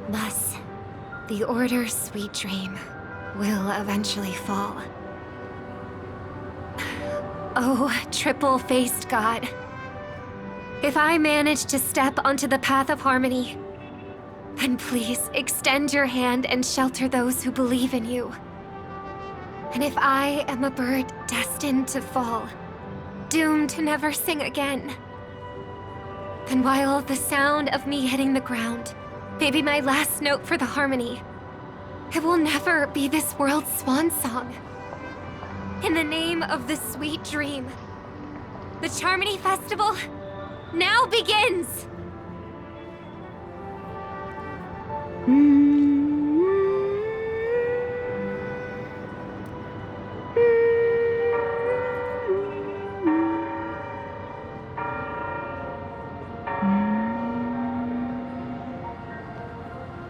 Thus, the Order's sweet dream will eventually fall. Oh, triple-faced god. If I manage to step onto the path of harmony, then please extend your hand and shelter those who believe in you. And if I am a bird destined to fall, doomed to never sing again, then while the sound of me hitting the ground may be my last note for the harmony, it will never be this world's swan song. In the name of the sweet dream, the Charmony Festival now begins!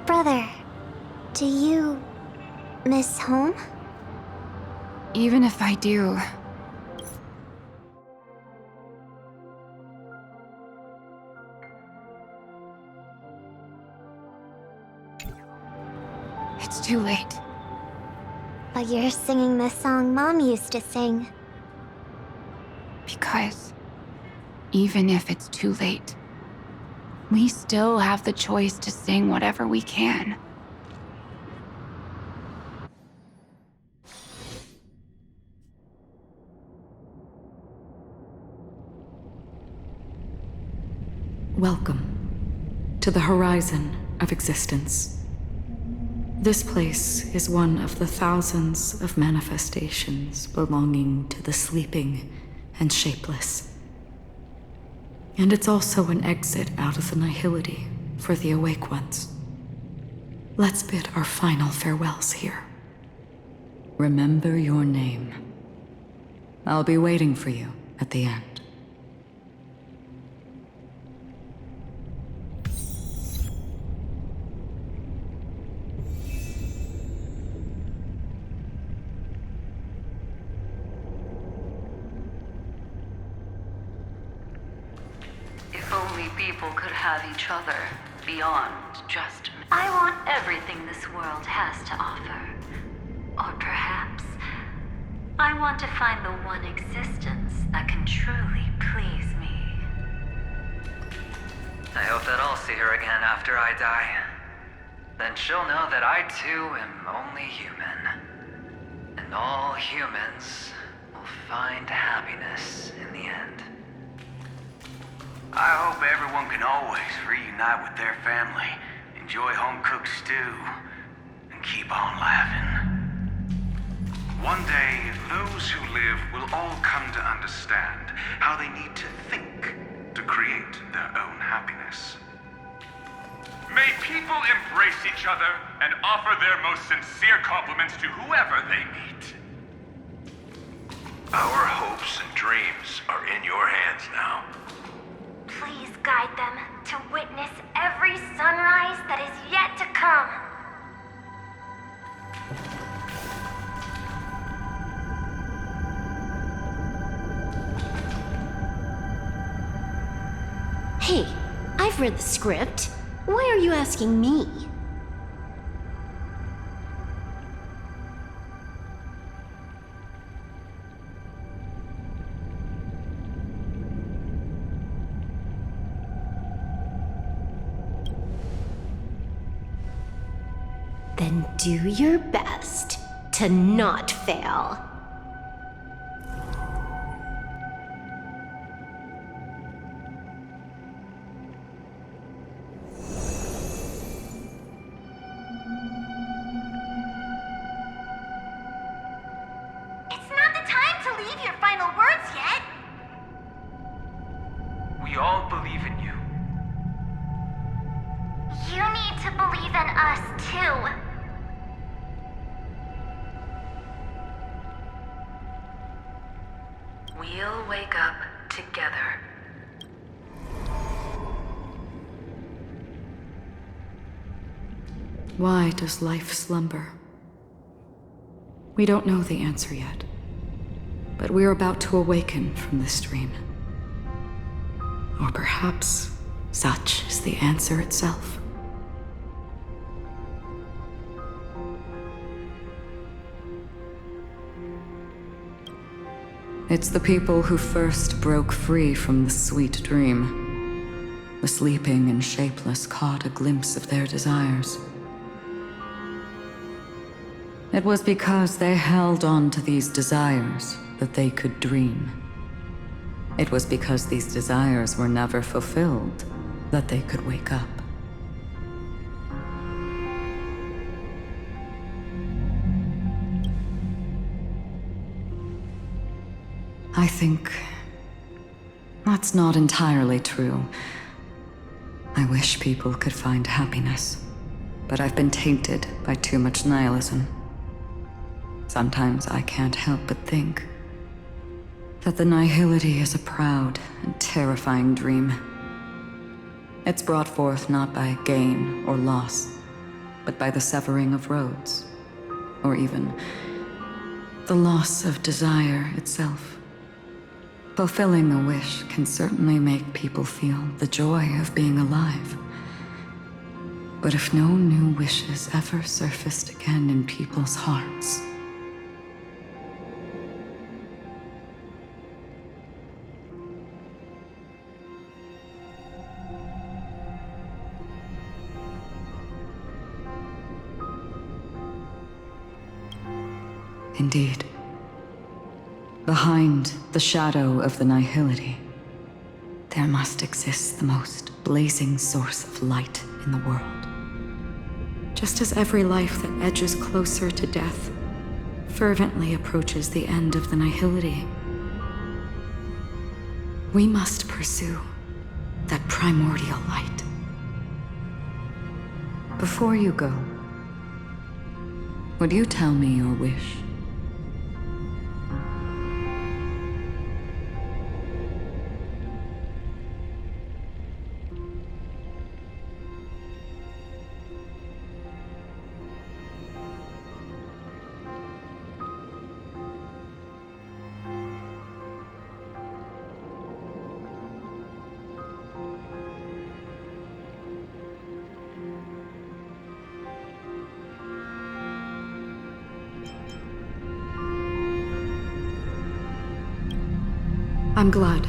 Brother, do you miss home? Even if I do, it's too late. But you're singing the song Mom used to sing. Because even if it's too late, we still have the choice to sing whatever we can. Welcome to the horizon of existence. This place is one of the thousands of manifestations belonging to the sleeping and shapeless. And it's also an exit out of the nihility for the awake ones. Let's bid our final farewells here. Remember your name. I'll be waiting for you at the end. People could have each other beyond just me. I want everything this world has to offer. Or perhaps, I want to find the one existence that can truly please me. I hope that I'll see her again after I die. Then she'll know that I too am only human. And all humans will find happiness in the end. I hope everyone can always reunite with their family, enjoy home-cooked stew, and keep on laughing. One day, those who live will all come to understand how they need to think to create their own happiness. May people embrace each other and offer their most sincere compliments to whoever they meet. Our hopes and dreams are in your hands now. Please guide them to witness every sunrise that is yet to come. Hey, I've read the script. Why are you asking me? Then do your best to not fail. It's not the time to leave your final words yet. We all believe in you. You need to believe in us too. We'll wake up together. Why does life slumber? We don't know the answer yet, but we're about to awaken from this dream. Or perhaps such is the answer itself. It's the people who first broke free from the sweet dream. The sleeping and shapeless caught a glimpse of their desires. It was because they held on to these desires that they could dream. It was because these desires were never fulfilled that they could wake up. I think that's not entirely true. I wish people could find happiness, but I've been tainted by too much nihilism. Sometimes I can't help but think that the nihility is a proud and terrifying dream. It's brought forth not by gain or loss, but by the severing of roads, or even the loss of desire itself. Fulfilling a wish can certainly make people feel the joy of being alive. But if no new wishes ever surfaced again in people's hearts, indeed, behind the shadow of the nihility, there must exist the most blazing source of light in the world. Just as every life that edges closer to death fervently approaches the end of the nihility, we must pursue that primordial light. Before you go, would you tell me your wish? I'm glad.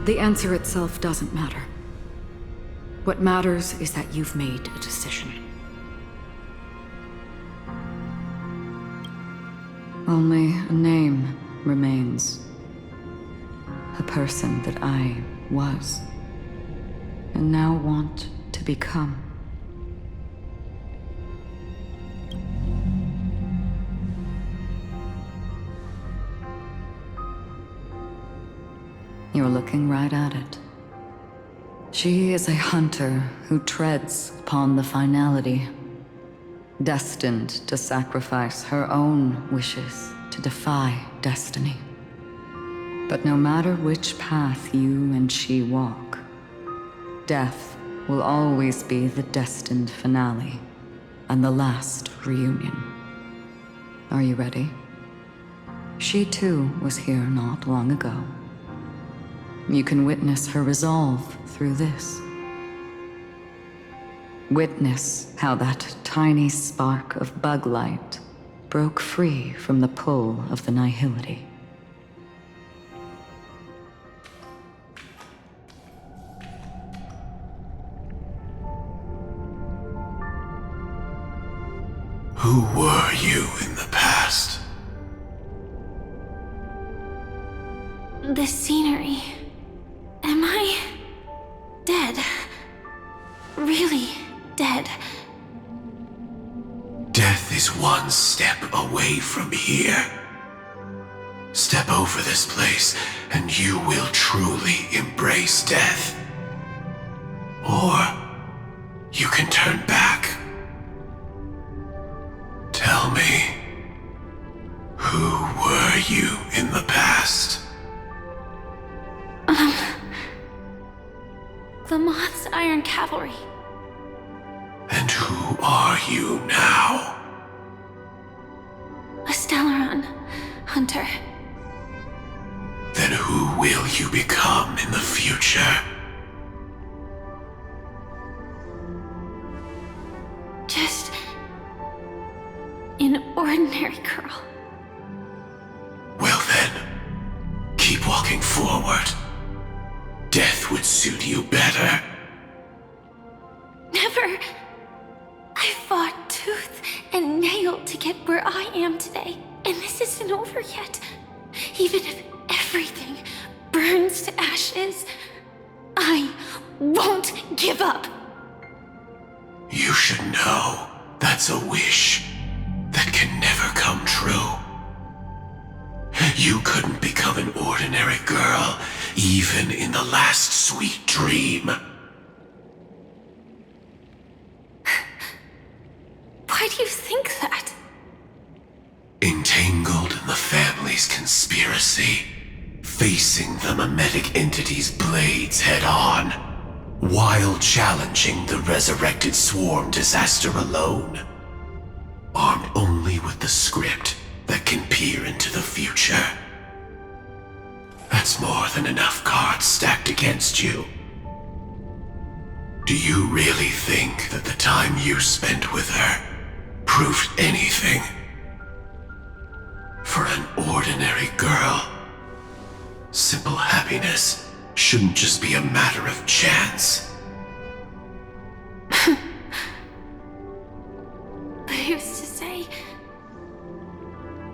The answer itself doesn't matter. What matters is that you've made a decision. Only a name remains. A person that I was, and now want to become. You're looking right at it. She is a hunter who treads upon the finality, destined to sacrifice her own wishes to defy destiny. But no matter which path you and she walk, death will always be the destined finale and the last reunion. Are you ready? She too was here not long ago. You can witness her resolve through this. Witness how that tiny spark of bug light broke free from the pull of the nihility. Who were you in the past? The scenery. Am I dead? Really dead? Death is one step away from here. Step over this place, and you will truly embrace death. Or you can turn back. Tell me, who were you in the past? The Moth's Iron Cavalry. And who are you now? A Stellaron hunter. Then who will you become in the future? Just an ordinary girl. Well then, walking forward. Death would suit you better. Never. I fought tooth and nail to get where I am today, and this isn't over yet. Even if everything burns to ashes, I won't give up. You should know that's a wish that can never come true. You couldn't become an ordinary girl, even in the last sweet dream. Why do you think that? Entangled in the family's conspiracy, facing the mimetic entity's blades head-on, while challenging the resurrected swarm disaster alone, armed only with the script that can peer into the future. That's more than enough cards stacked against you. Do you really think that the time you spent with her proved anything? For an ordinary girl, simple happiness shouldn't just be a matter of chance. But who's to say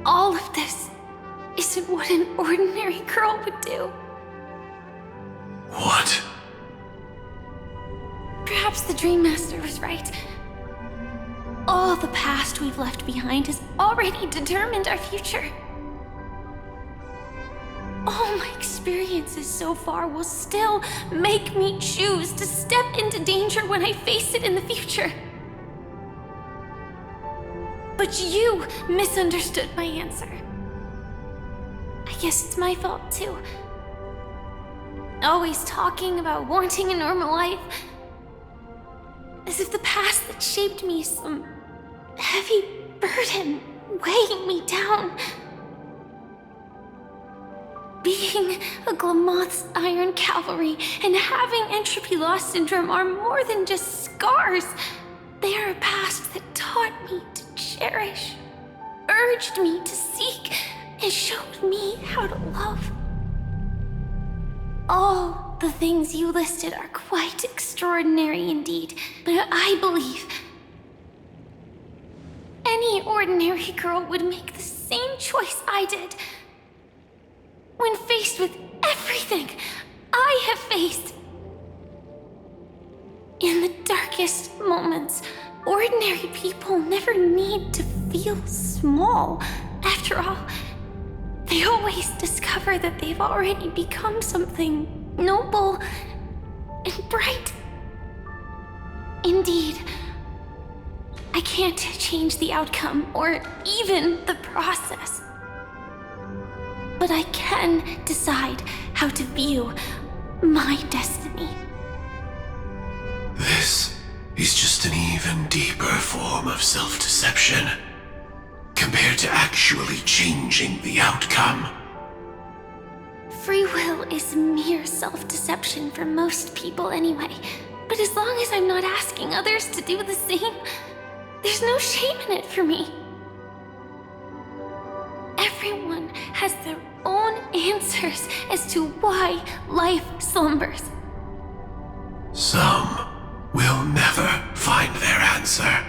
all of this isn't what an ordinary girl would do? What? Perhaps the Dream Master was right. All the past we've left behind has already determined our future. All my experiences so far will still make me choose to step into danger when I face it in the future. But you misunderstood my answer. I guess it's my fault too. Always talking about wanting a normal life, as if the past that shaped me is some heavy burden weighing me down. Being a Glamoth's Iron Cavalry and having entropy loss syndrome are more than just scars. They are a past that taught me to cherish, urged me to seek, and showed me how to love. All the things you listed are quite extraordinary indeed, but I believe any ordinary girl would make the same choice I did. When faced with everything I have faced. In the darkest moments, ordinary people never need to feel small. After all, they always discover that they've already become something noble and bright. Indeed, I can't change the outcome or even the process. But I can decide how to view my destiny. This is just an even deeper form of self-deception, compared to actually changing the outcome. Free will is mere self-deception for most people anyway. But as long as I'm not asking others to do the same, there's no shame in it for me. Everyone has their own answers as to why life slumbers. Some will never find their answer.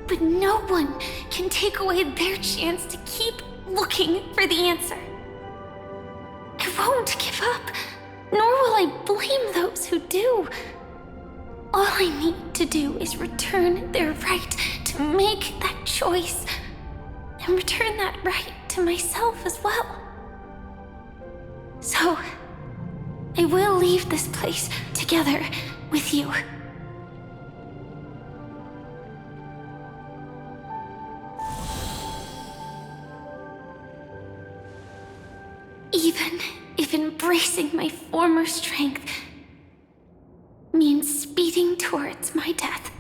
But no one can take away their chance to keep looking for the answer. I won't give up, nor will I blame those who do. All I need to do is return their right to make that choice, and return that right to myself as well. So, I will leave this place together with you. Even if embracing my former strength means speeding towards my death.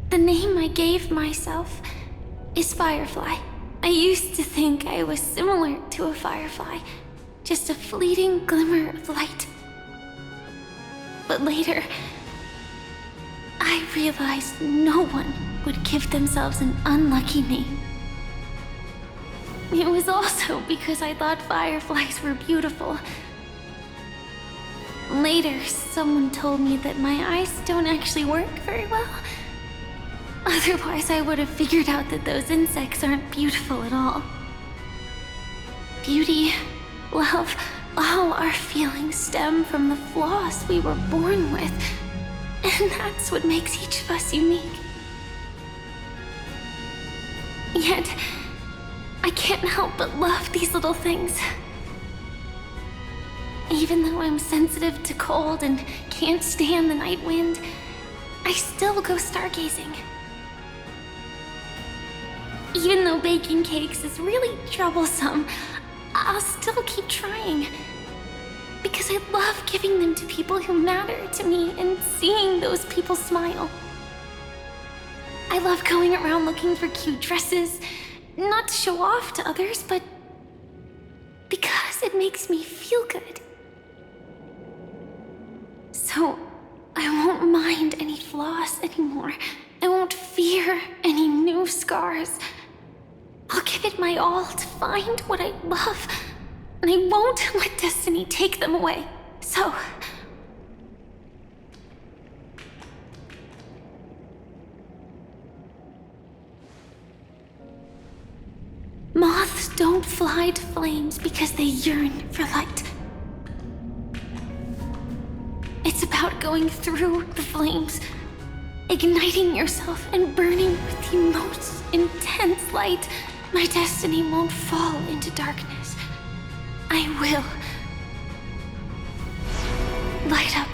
The name I gave myself is Firefly. I used to think I was similar to a firefly, just a fleeting glimmer of light. But later, I realized no one would give themselves an unlucky name. It was also because I thought fireflies were beautiful. Later, someone told me that my eyes don't actually work very well. Otherwise, I would have figured out that those insects aren't beautiful at all. Beauty, love, all our feelings stem from the flaws we were born with. And that's what makes each of us unique. Yet, I can't help but love these little things. Even though I'm sensitive to cold and can't stand the night wind, I still go stargazing. Even though baking cakes is really troublesome, I'll still keep trying. Because I love giving them to people who matter to me and seeing those people smile. I love going around looking for cute dresses, not to show off to others, but because it makes me feel good. So, I won't mind any flaws anymore. I won't fear any new scars. I'll give it my all to find what I love, and I won't let destiny take them away. So... moths don't fly to flames because they yearn for light. It's about going through the flames, igniting yourself and burning with the most intense light. My destiny won't fall into darkness. I will light up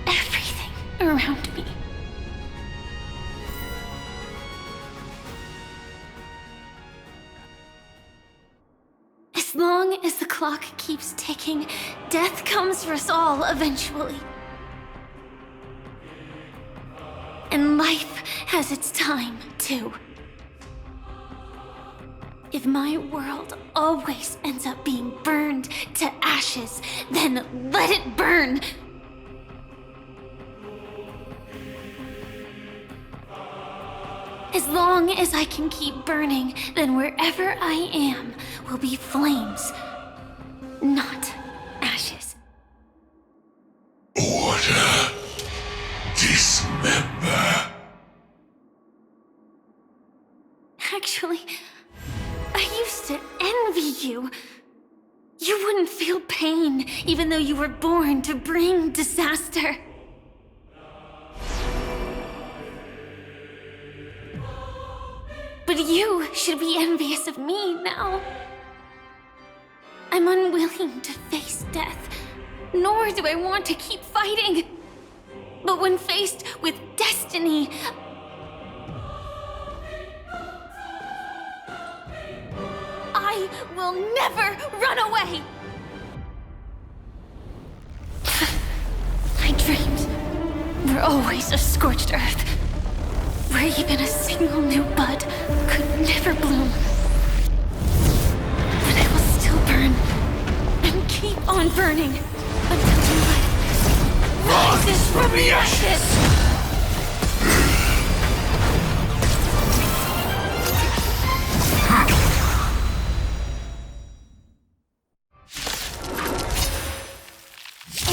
everything around me. As long as the clock keeps ticking, death comes for us all eventually. And life has its time, too. If my world always ends up being burned to ashes, then let it burn! As long as I can keep burning, then wherever I am will be flames, not ashes. Order. Dismember. Actually, I used to envy you. You wouldn't feel pain, even though you were born to bring disaster. But you should be envious of me now. I'm unwilling to face death, nor do I want to keep fighting. But when faced with destiny, I will never run away! My dreams were always a scorched earth, where even a single new bud could never bloom. But I will still burn, and keep on burning, until the light rises from the ashes!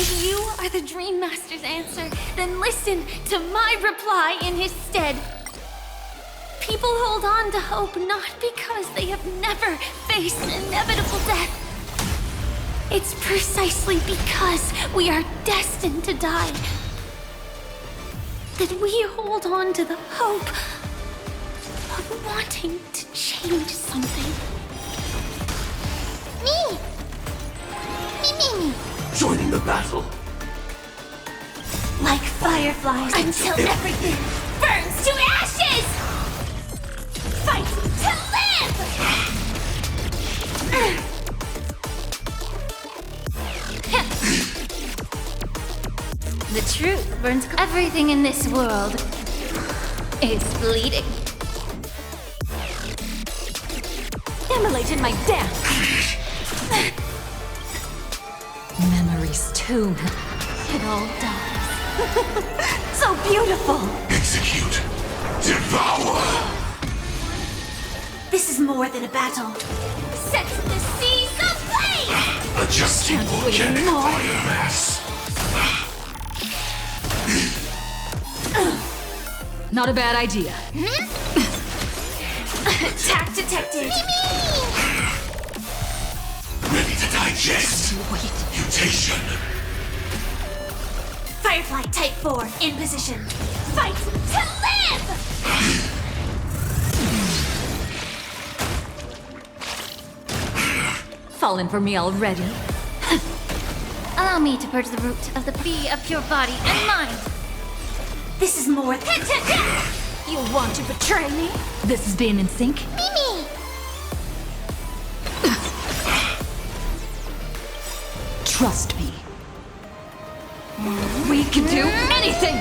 If you are the Dream Master's answer, then listen to my reply in his stead. People hold on to hope not because they have never faced inevitable death. It's precisely because we are destined to die that we hold on to the hope of wanting to change something. Me! Me! Joining the battle. Like fireflies until everything burns to ashes! Fight to live! The truth burns. Everything in this world is bleeding. Immolated my dance. Memories too. It all dies. So beautiful. It's Execute. Devour. This is more than a battle. Set the seas ablaze! Adjusting Can't wait organic anymore. biomass. Not a bad idea. Attack detected! Ready to digest. Mutation. Firefly Type 4 in position. Fight to live! Falling for me already? Allow me to purge the root of the bee of your body and mind. This is more than... You want to betray me? This is being in sync? Mimi! Trust me. We can do anything!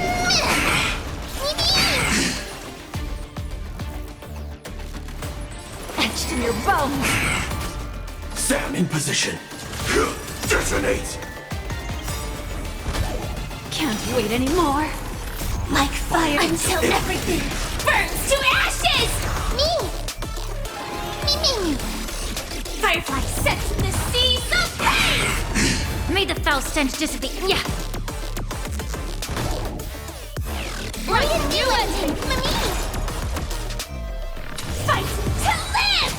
Etched in your bones! Sam in position. Detonate. Can't wait anymore. Like fire until everything burns to ashes! Me! Firefly set the seas ablaze! May the foul stench dissipate. Yeah! What are you doing, Mimi? Fight to live!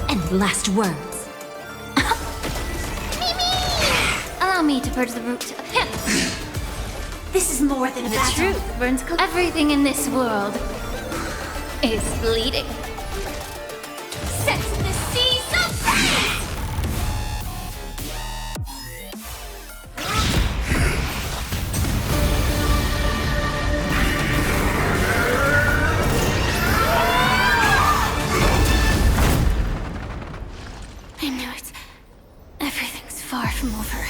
And last words. Allow me to purge the root of him. This is more than a battle. The truth burns everything in this world is bleeding. Set the seas ablaze! I knew it. Everything's far from over.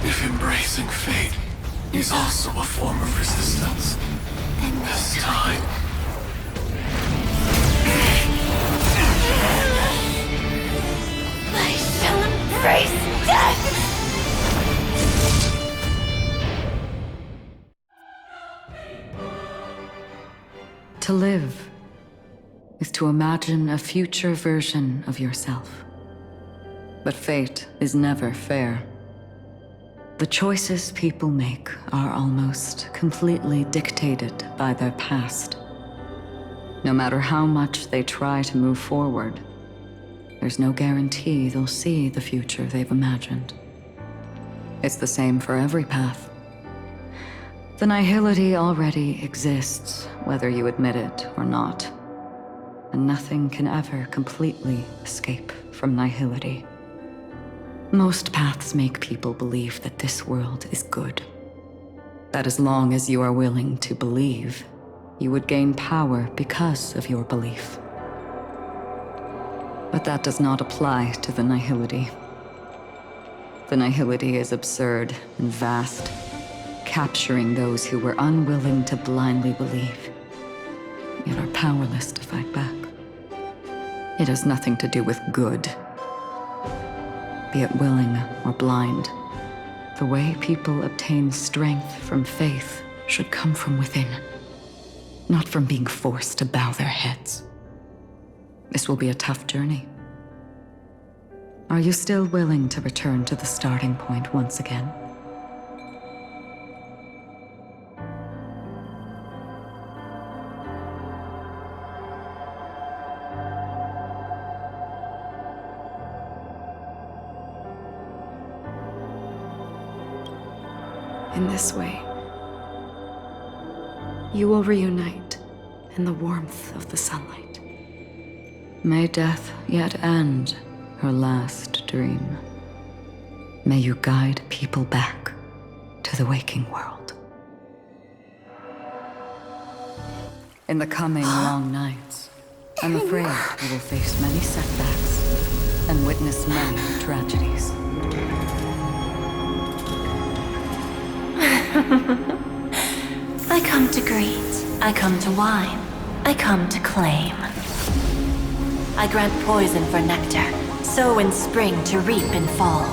If embracing fate is also a form of resistance, Then this time. I shall embrace death! To live is to imagine a future version of yourself. But fate is never fair. The choices people make are almost completely dictated by their past. No matter how much they try to move forward, there's no guarantee they'll see the future they've imagined. It's the same for every path. The nihility already exists, whether you admit it or not. And nothing can ever completely escape from nihility. Most paths make people believe that this world is good. That as long as you are willing to believe, you would gain power because of your belief. But that does not apply to the nihility. The nihility is absurd and vast, capturing those who were unwilling to blindly believe, yet are powerless to fight back. It has nothing to do with good. Be it willing or blind, the way people obtain strength from faith should come from within, not from being forced to bow their heads. This will be a tough journey. Are you still willing to return to the starting point once again? In this way, you will reunite in the warmth of the sunlight. May death yet end her last dream. May you guide people back to the waking world. In the coming long nights, I'm afraid you will face many setbacks and witness many tragedies. I come to greet. I come to wine. I come to claim. I grant poison for nectar. Sow in spring to reap in fall.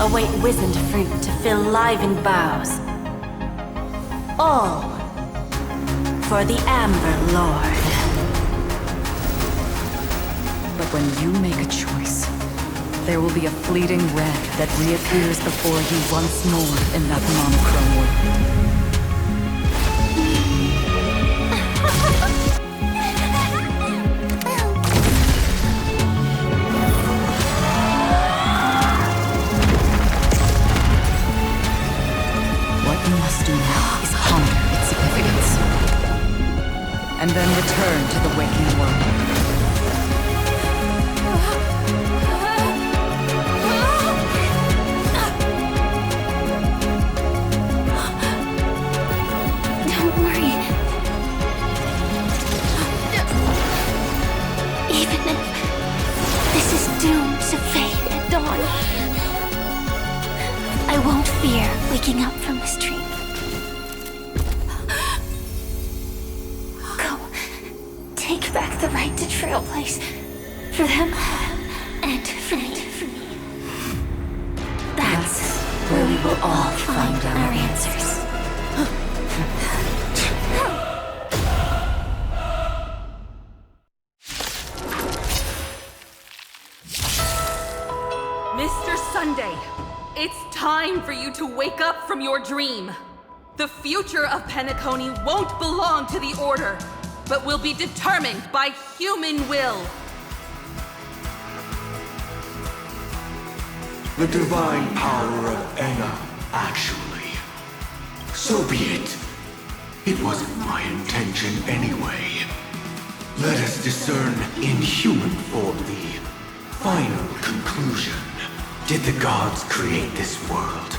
Await wizened fruit to fill livened boughs. all for the Amber Lord. But when you make a choice, there will be a fleeting red that reappears before you once more in that monochrome world. What you must do now is ponder its significance, and then return to the waking world. Don't worry. Even if this is doomed to fade at dawn, I won't fear waking up from this dream. Go. Take back the right to Trailblaze. For them, and for me. That's where we will all find our answers. Mr. Sunday, it's time for you to wake up from your dream. The future of Penacony won't belong to the Order, but will be determined by human will. The divine power of Enna, actually. So be it. It wasn't my intention anyway. Let us discern in human form the final conclusion. Did the gods create this world?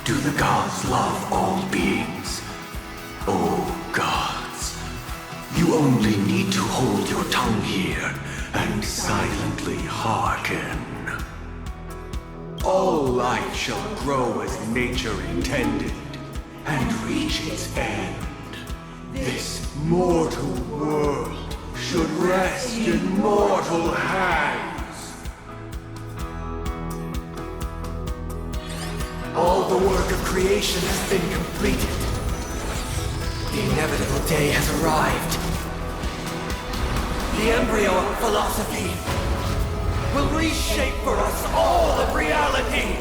Do the gods love all beings? Oh, gods. You only need to hold your tongue here and silently hearken. All life shall grow as nature intended, and reach its end. This mortal world should rest in mortal hands. All the work of creation has been completed. The inevitable day has arrived. The embryo of philosophy will reshape for us all of reality!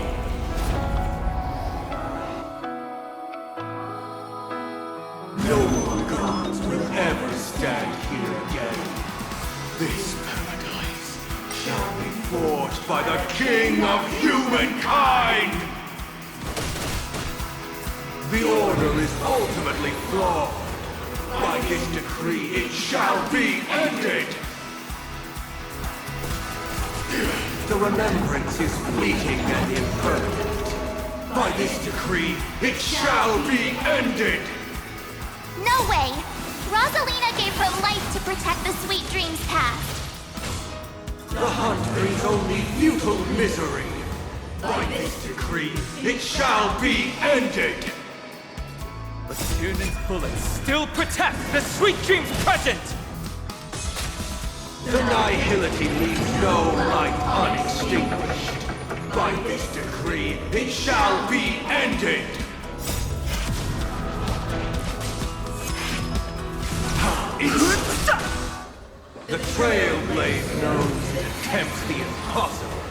No more gods will ever stand here again. This paradise shall be forged by the King of Humankind! The Order is ultimately flawed. By this decree, it shall be ended! The remembrance is fleeting and impermanent. By this decree, it shall be ended! No way! Rosalina gave her life to protect the sweet dreams past. The hunt brings only futile misery. By this decree, it shall be ended! But Tiernan's bullets still protect the sweet dreams present! The nihility leaves no light unextinguished. By this decree, it shall be ended! The Trailblaze knows it attempts the impossible.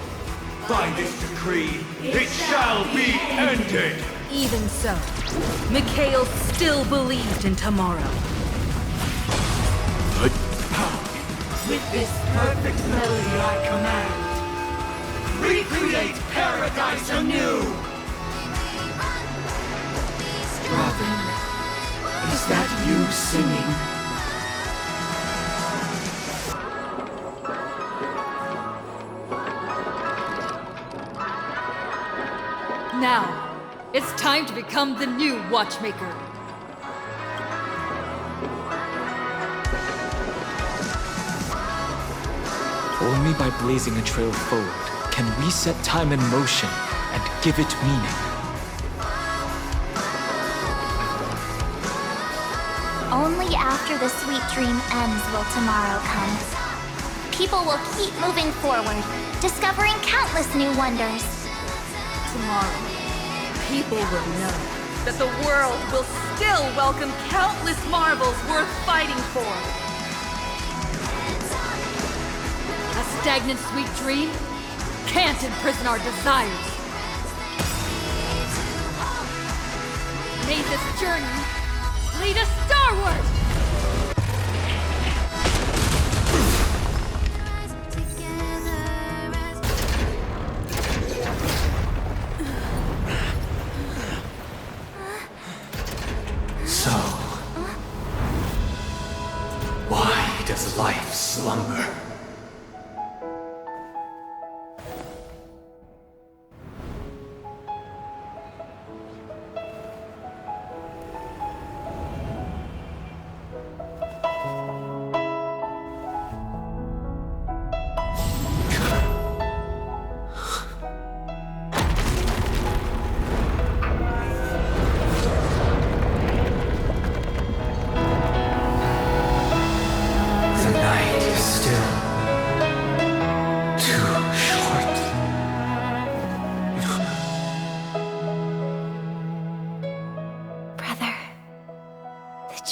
By this decree, it shall be ended! Even so, Mikhail still believed in tomorrow. With this perfect melody I command, recreate paradise anew! Robin, is that you singing? Now, it's time to become the new Watchmaker. Only by blazing a trail forward can we set time in motion and give it meaning. Only after the sweet dream ends will tomorrow come. People will keep moving forward, discovering countless new wonders. Tomorrow, people will know that the world will still welcome countless marvels worth fighting for. A stagnant sweet dream can't imprison our desires. May this journey lead us starward! So, why does life slumber?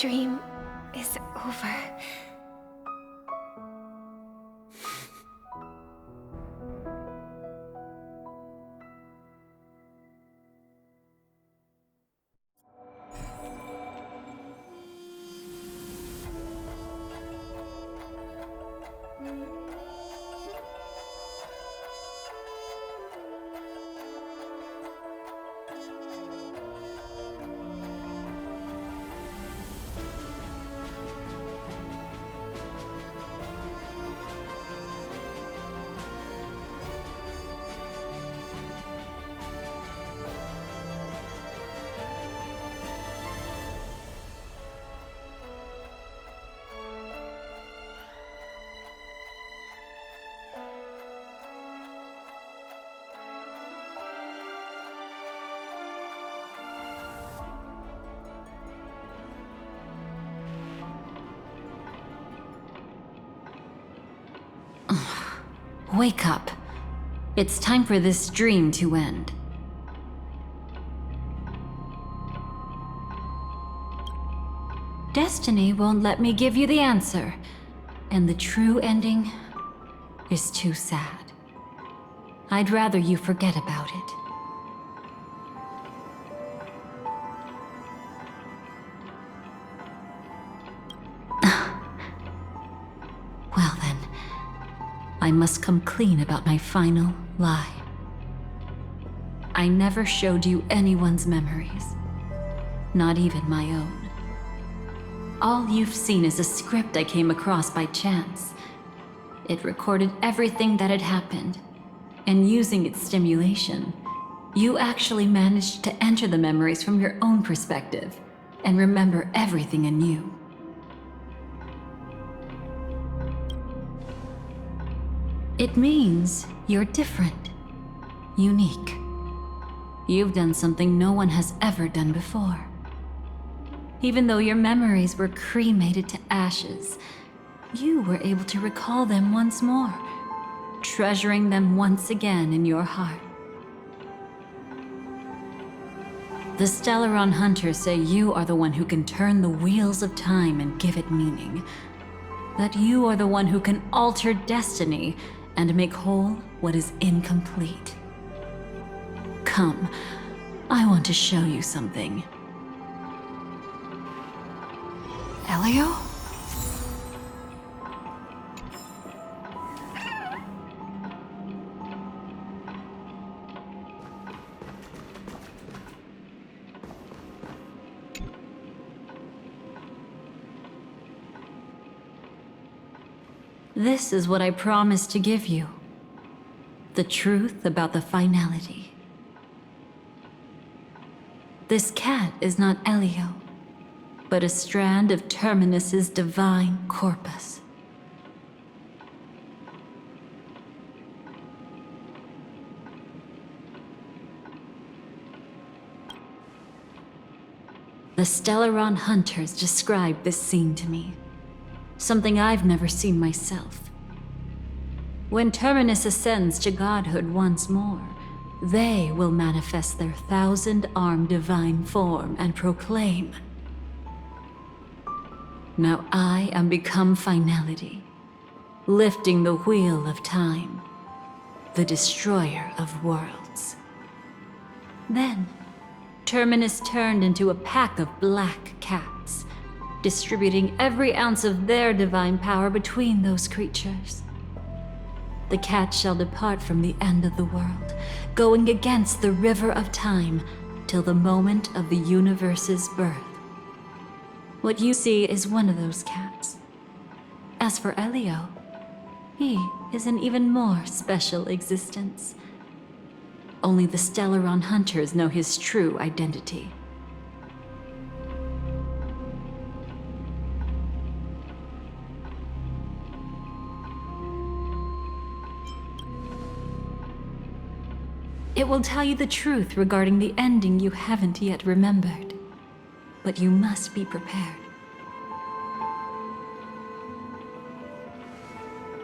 Dream is over. Wake up. It's time for this dream to end. Destiny won't let me give you the answer, and the true ending is too sad. I'd rather you forget about it. Well then, I must come clean about my final lie. I never showed you anyone's memories, not even my own. All you've seen is a script I came across by chance. It recorded everything that had happened, and using its stimulation, you actually managed to enter the memories from your own perspective and remember everything anew. It means you're different, unique. You've done something no one has ever done before. Even though your memories were cremated to ashes, you were able to recall them once more, treasuring them once again in your heart. The Stellaron Hunters say you are the one who can turn the wheels of time and give it meaning. That you are the one who can alter destiny and make whole what is incomplete. Come, I want to show you something. Elio? This is what I promised to give you. The truth about the finality. This cat is not Elio, but a strand of Terminus's divine corpus. The Stellaron Hunters described this scene to me. Something I've never seen myself. When Terminus ascends to godhood once more, They will manifest their 1,000-armed divine form and proclaim, "Now I am become finality, lifting the wheel of time, the destroyer of worlds." Then, Terminus turned into a pack of black cats, distributing every ounce of their divine power between those creatures. The cat shall depart from the end of the world, going against the river of time till the moment of the universe's birth. What you see is one of those cats. As for Elio, he is an even more special existence. Only the Stellaron hunters know his true identity. It will tell you the truth regarding the ending you haven't yet remembered. But you must be prepared.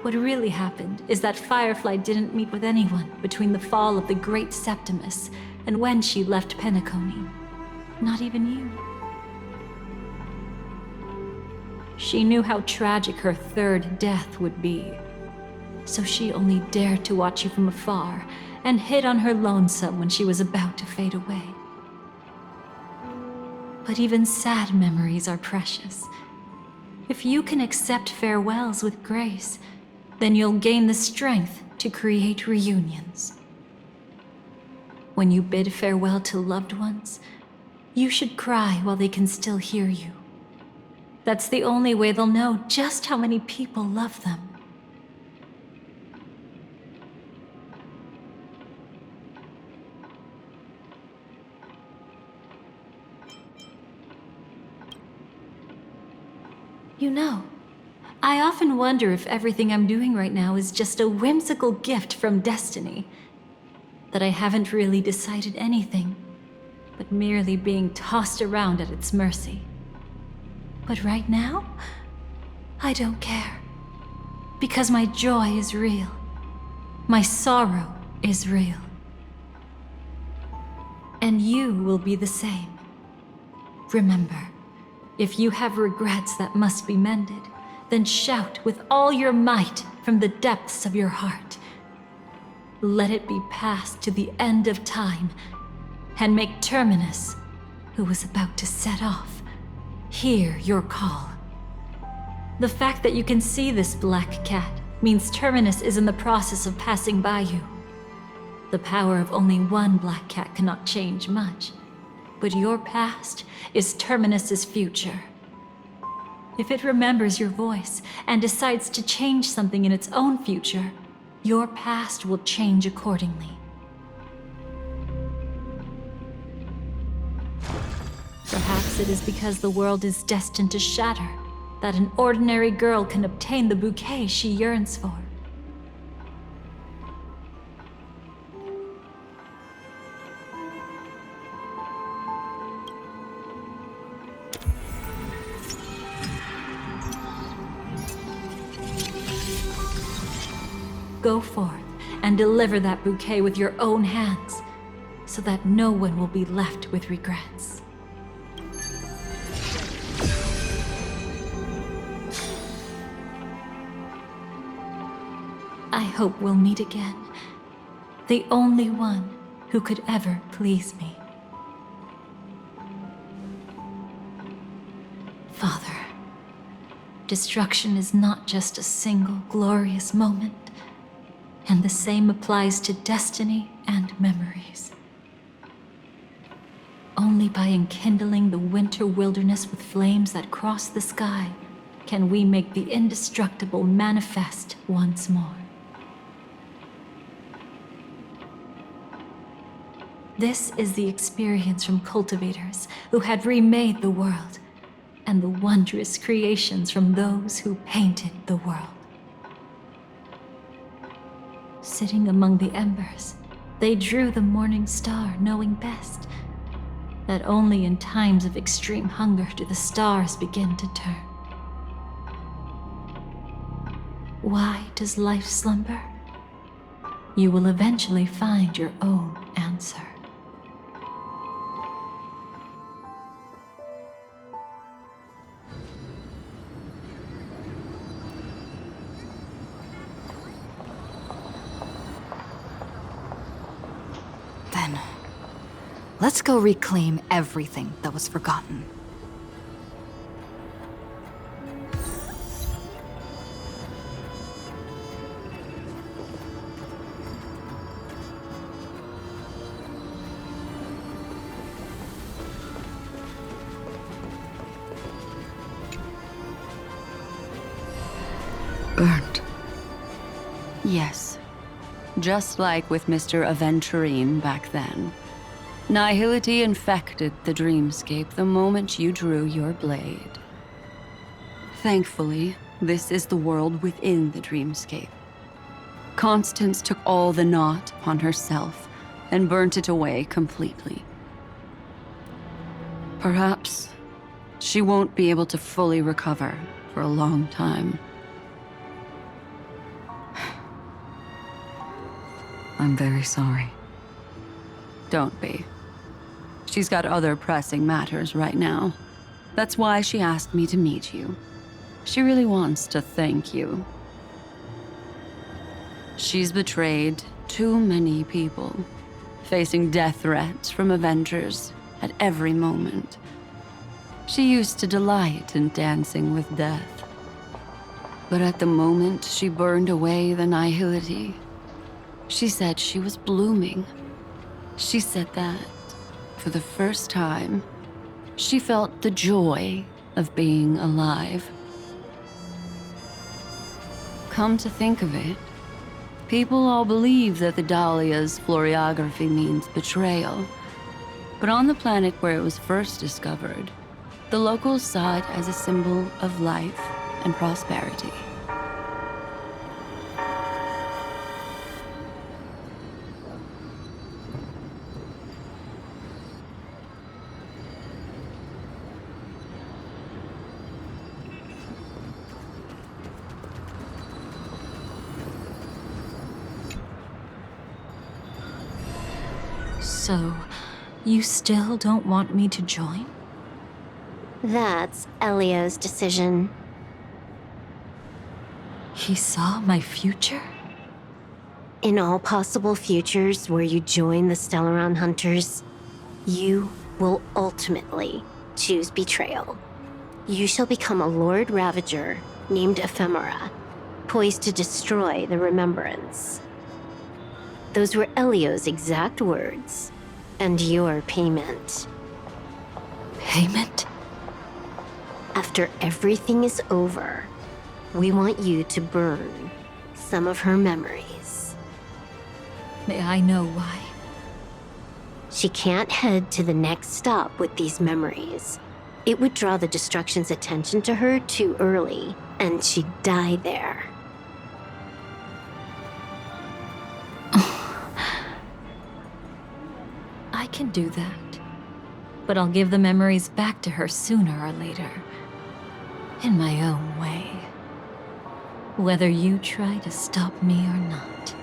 What really happened is that Firefly didn't meet with anyone between the fall of the Great Septimus and when she left Penacony. Not even you. She knew how tragic her third death would be. So she only dared to watch you from afar and hid on her lonesome when she was about to fade away. But even sad memories are precious. If you can accept farewells with grace, then you'll gain the strength to create reunions. When you bid farewell to loved ones, you should cry while they can still hear you. That's the only way they'll know just how many people love them. You know, I often wonder if everything I'm doing right now is just a whimsical gift from destiny. That I haven't really decided anything, but merely being tossed around at its mercy. But right now, I don't care. Because my joy is real. My sorrow is real. And you will be the same. Remember, if you have regrets that must be mended, then shout with all your might from the depths of your heart. Let it be passed to the end of time, and make Terminus, who was about to set off, hear your call. The fact that you can see this black cat means Terminus is in the process of passing by you. The power of only one black cat cannot change much, but your past is Terminus's future. If it remembers your voice and decides to change something in its own future, your past will change accordingly. Perhaps it is because the world is destined to shatter that an ordinary girl can obtain the bouquet she yearns for. Go forth and deliver that bouquet with your own hands, so that no one will be left with regrets. I hope we'll meet again, the only one who could ever please me. Father, destruction is not just a single glorious moment. And the same applies to destiny and memories. Only by enkindling the winter wilderness with flames that cross the sky can we make the indestructible manifest once more. This is the experience from cultivators who had remade the world, and the wondrous creations from those who painted the world. Sitting among the embers, they drew the morning star, knowing best that only in times of extreme hunger do the stars begin to turn. Why does life slumber? You will eventually find your own Then, let's go reclaim everything that was forgotten. Burned. Yes. Just like with Mr. Aventurine back then. Nihility infected the dreamscape the moment you drew your blade. Thankfully, this is the world within the dreamscape. Constance took all the knot upon herself and burnt it away completely. Perhaps she won't be able to fully recover for a long time. I'm very sorry. Don't be. She's got other pressing matters right now. That's why she asked me to meet you. She really wants to thank you. She's betrayed too many people, facing death threats from Avengers at every moment. She used to delight in dancing with death. But at the moment she burned away the nihility, she said she was blooming. She said that, for the first time, she felt the joy of being alive. Come to think of it, people all believe that the Dahlia's floriography means betrayal. But on the planet where it was first discovered, the locals saw it as a symbol of life and prosperity. So, you still don't want me to join? That's Elio's decision. He saw my future? In all possible futures where you join the Stellaron Hunters, you will ultimately choose betrayal. You shall become a Lord Ravager named Ephemera, poised to destroy the Remembrance. Those were Elio's exact words, and your payment. Payment? After everything is over, we want you to burn some of her memories. May I know why? She can't head to the next stop with these memories. It would draw the Destruction's attention to her too early, and she'd die there. I can do that. But I'll give the memories back to her sooner or later. In my own way. Whether you try to stop me or not.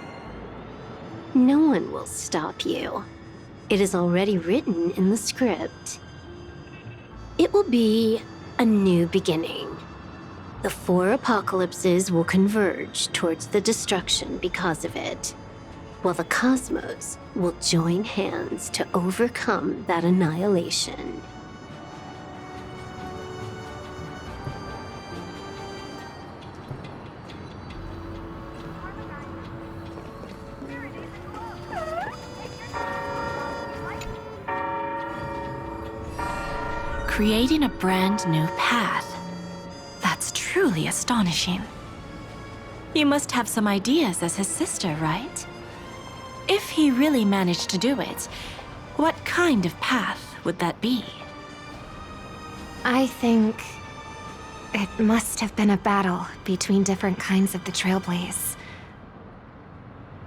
No one will stop you. It is already written in the script. It will be a new beginning. The 4 apocalypses will converge towards the destruction because of it, while the cosmos will join hands to overcome that annihilation. Creating a brand new path. That's truly astonishing. You must have some ideas as his sister, right? If he really managed to do it, what kind of path would that be? I think it must have been a battle between different kinds of the Trailblaze.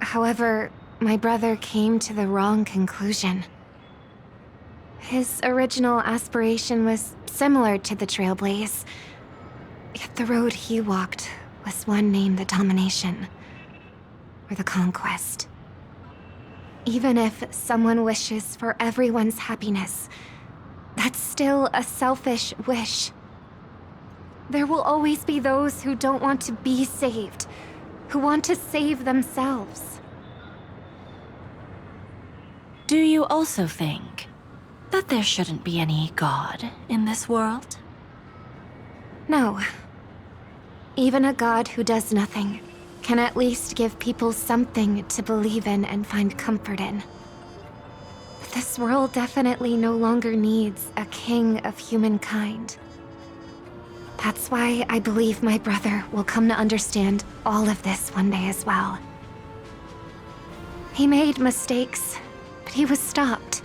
However, my brother came to the wrong conclusion. His original aspiration was similar to the Trailblaze, yet the road he walked was one named the Domination, or the Conquest. Even if someone wishes for everyone's happiness, that's still a selfish wish. There will always be those who don't want to be saved, who want to save themselves. Do you also think that there shouldn't be any god in this world? No. Even a god who does nothing can at least give people something to believe in and find comfort in. But this world definitely no longer needs a king of humankind. That's why I believe my brother will come to understand all of this one day as well. He made mistakes, but he was stopped.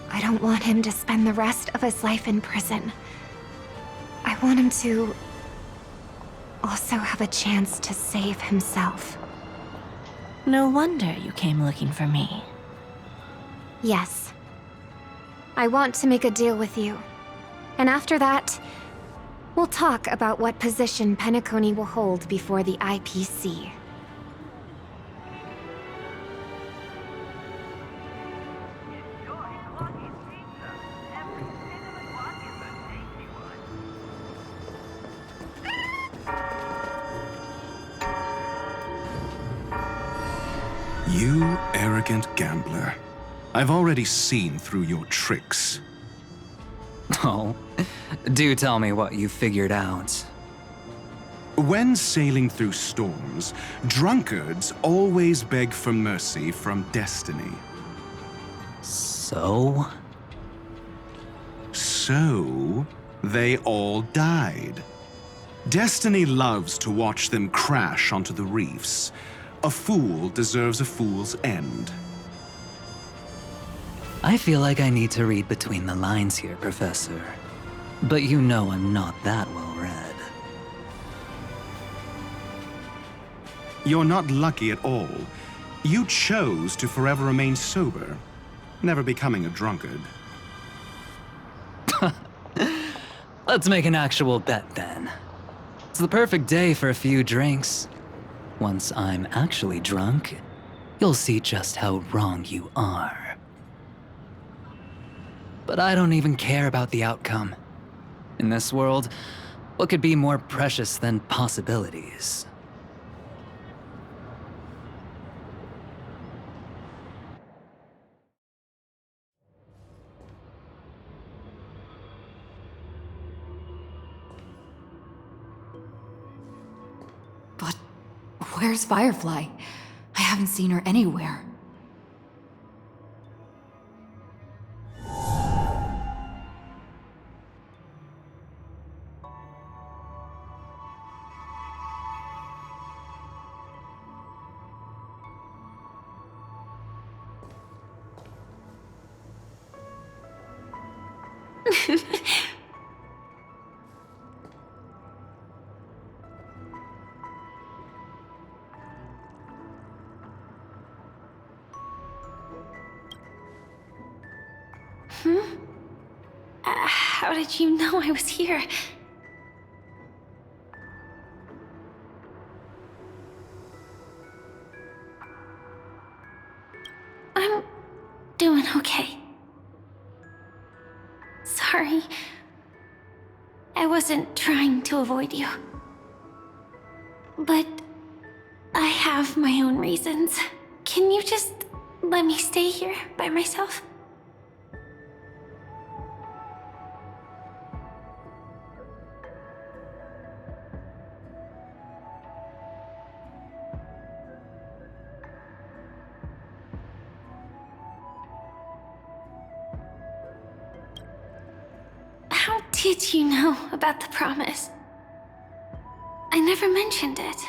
I don't want him to spend the rest of his life in prison. I want him to also have a chance to save himself. No wonder you came looking for me. Yes. I want to make a deal with you. And after that, we'll talk about what position Penacony will hold before the IPC. You arrogant gambler. I've already seen through your tricks. Oh, do tell me what you figured out. When sailing through storms, drunkards always beg for mercy from destiny. So? So, they all died. Destiny loves to watch them crash onto the reefs. A fool deserves a fool's end. I feel like I need to read between the lines here, Professor. But you know I'm not that well read. You're not lucky at all. You chose to forever remain sober, never becoming a drunkard. Let's make an actual bet then. It's the perfect day for a few drinks. Once I'm actually drunk, you'll see just how wrong you are. But I don't even care about the outcome. In this world, what could be more precious than possibilities? But where's Firefly? I haven't seen her anywhere. How did you know I was here? I'm doing okay. Sorry. I wasn't trying to avoid you. But I have my own reasons. Can you just let me stay here by myself? How did you know about the promise? I never mentioned it.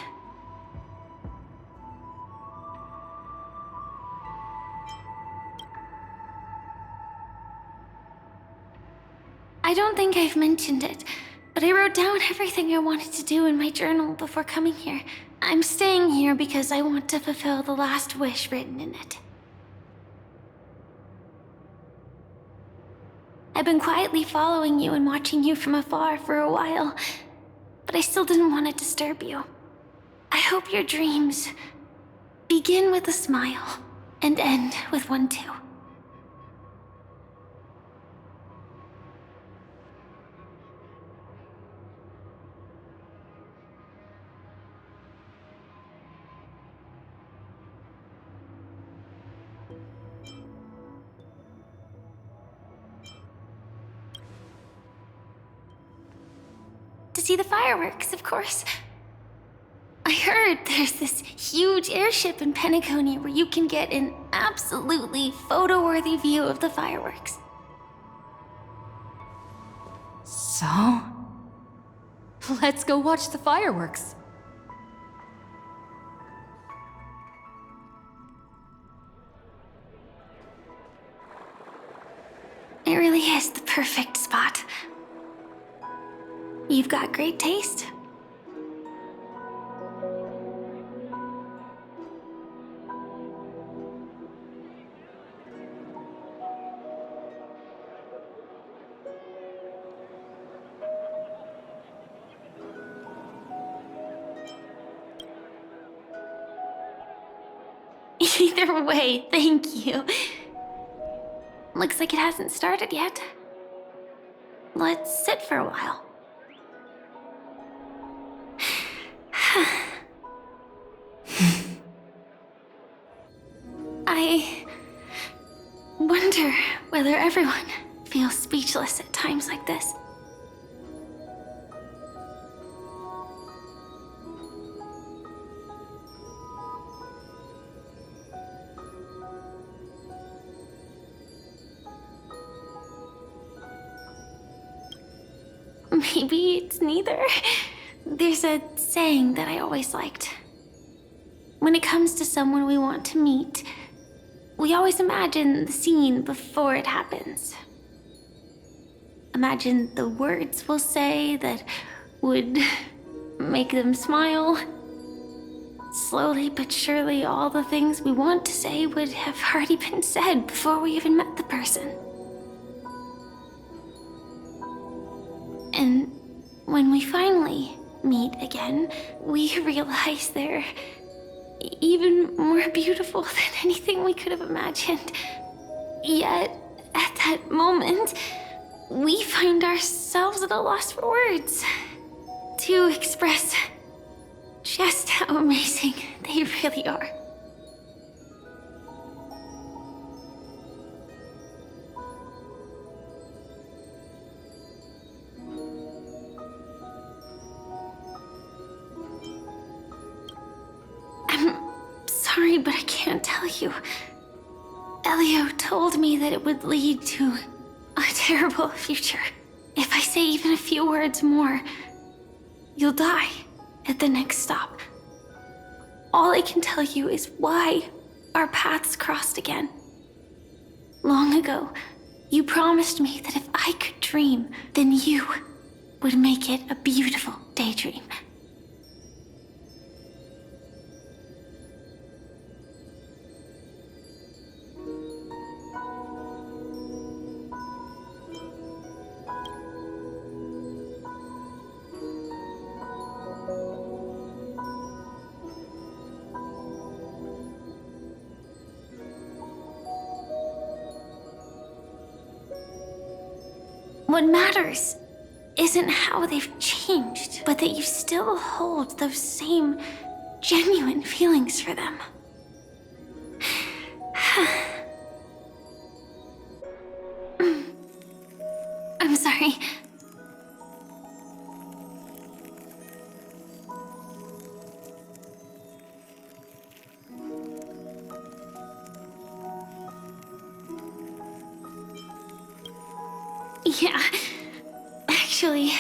I don't think I've mentioned it, but I wrote down everything I wanted to do in my journal before coming here. I'm staying here because I want to fulfill the last wish written in it. I've been quietly following you and watching you from afar for a while, but I still didn't want to disturb you. I hope your dreams begin with a smile and end with one too. see the fireworks, of course. I heard there's this huge airship in Penacony where you can get an absolutely photo-worthy view of the fireworks. So? Let's go watch the fireworks. It really is the perfect spot. You've got great taste. Either way, thank you. Looks like it hasn't started yet. Let's sit for a while. I wonder whether everyone feels speechless at times like this. Maybe it's neither. There's a saying that I always liked. When it comes to someone we want to meet, we always imagine the scene before it happens. Imagine the words we'll say that would make them smile. Slowly but surely, all the things we want to say would have already been said before we even met the person. And when we finally meet again, we realize they're even more beautiful than anything we could have imagined. Yet, at that moment, we find ourselves at a loss for words to express just how amazing they really are. Sorry, but I can't tell you. Elio told me that it would lead to a terrible future. If I say even a few words more, you'll die at the next stop. All I can tell you is why our paths crossed again. Long ago, you promised me that if I could dream, then you would make it a beautiful daydream. What matters isn't how they've changed, but that you still hold those same genuine feelings for them. I'm sorry. Yeah, actually,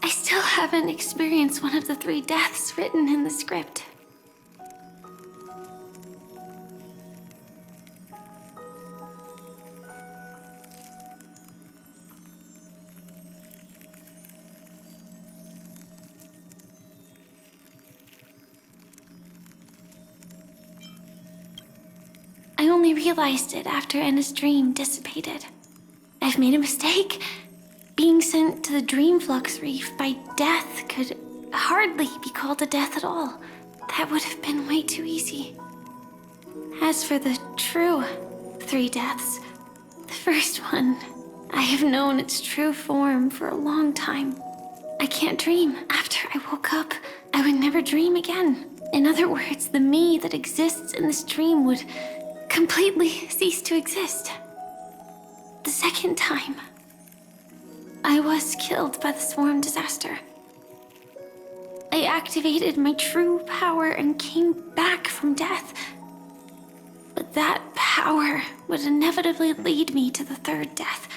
I still haven't experienced one of the 3 deaths written in the script. I only realized it after Anna's dream dissipated. I've made a mistake. Being sent to the Dreamflux Reef by death could hardly be called a death at all. That would have been way too easy. As for the true 3 deaths, the first one, I have known its true form for a long time. I can't dream. After I woke up, I would never dream again. In other words, the me that exists in this dream would completely cease to exist. The second time, I was killed by the swarm disaster. I activated my true power and came back from death. But that power would inevitably lead me to the third death.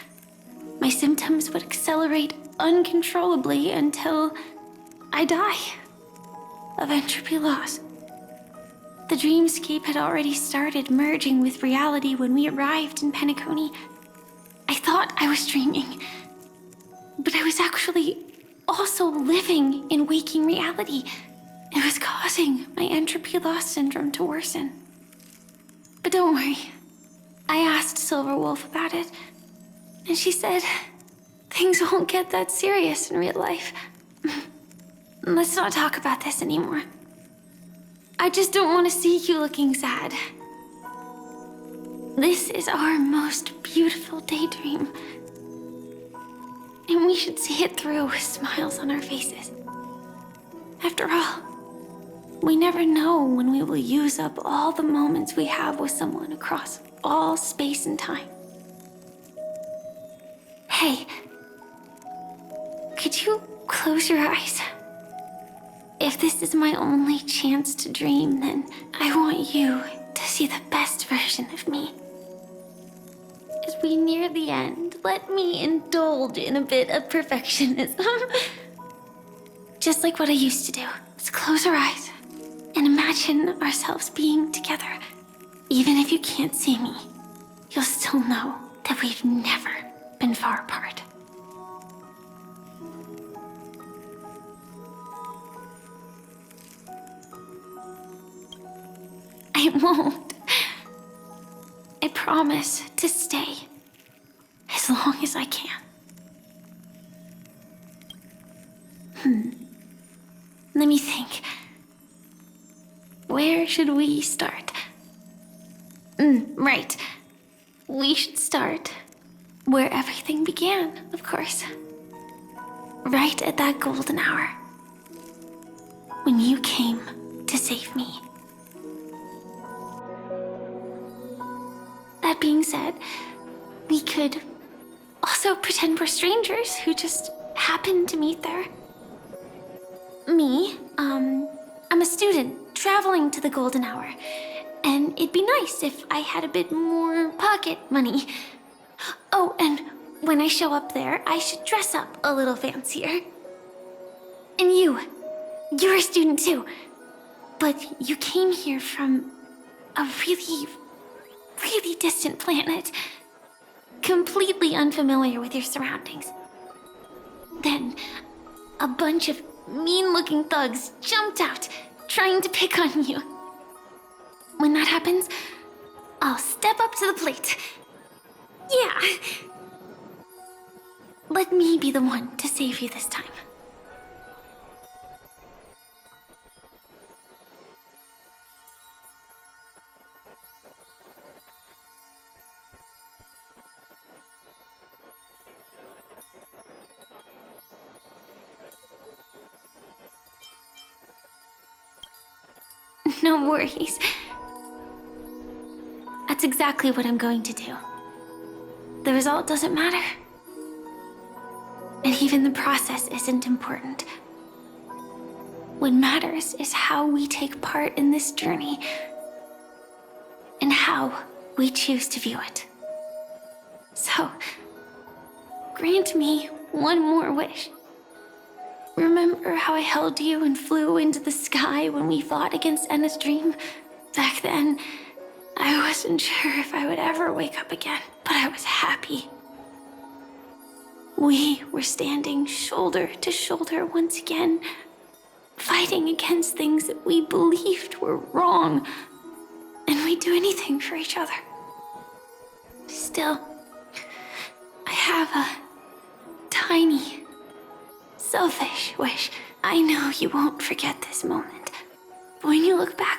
My symptoms would accelerate uncontrollably until I die of entropy loss. The dreamscape had already started merging with reality when we arrived in Penacony. I thought I was dreaming, but I was actually also living in waking reality. It was causing my entropy loss syndrome to worsen. But don't worry, I asked Silverwolf about it, and she said things won't get that serious in real life. Let's not talk about this anymore. I just don't want to see you looking sad. This is our most beautiful daydream, and we should see it through with smiles on our faces. After all, we never know when we will use up all the moments we have with someone across all space and time. Hey, could you close your eyes? If this is my only chance to dream, then I want you to see the best version of me. As we near the end, let me indulge in a bit of perfectionism. Just like what I used to do. Let's close our eyes and imagine ourselves being together. Even if you can't see me, you'll still know that we've never been far apart. I won't. I promise to stay as long as I can. Let me think. Where should we start? Right. We should start where everything began, of course. Right at that golden hour. When you came to save me. That being said, we could also pretend we're strangers who just happened to meet there. Me, I'm a student traveling to the golden hour, and it'd be nice if I had a bit more pocket money. Oh, and when I show up there, I should dress up a little fancier. And you're a student too, but you came here from a really distant planet, completely unfamiliar with your surroundings. Then, a bunch of mean-looking thugs jumped out, trying to pick on you. When that happens, I'll step up to the plate. Yeah. Let me be the one to save you this time. No worries. That's exactly what I'm going to do. The result doesn't matter. And even the process isn't important. What matters is how we take part in this journey and how we choose to view it. So, grant me one more wish. Remember how I held you and flew into the sky when we fought against Enna's dream? Back then, I wasn't sure if I would ever wake up again, but I was happy. We were standing shoulder to shoulder once again, fighting against things that we believed were wrong, and we'd do anything for each other. Still, I have a tiny, selfish wish. I know you won't forget this moment. When you look back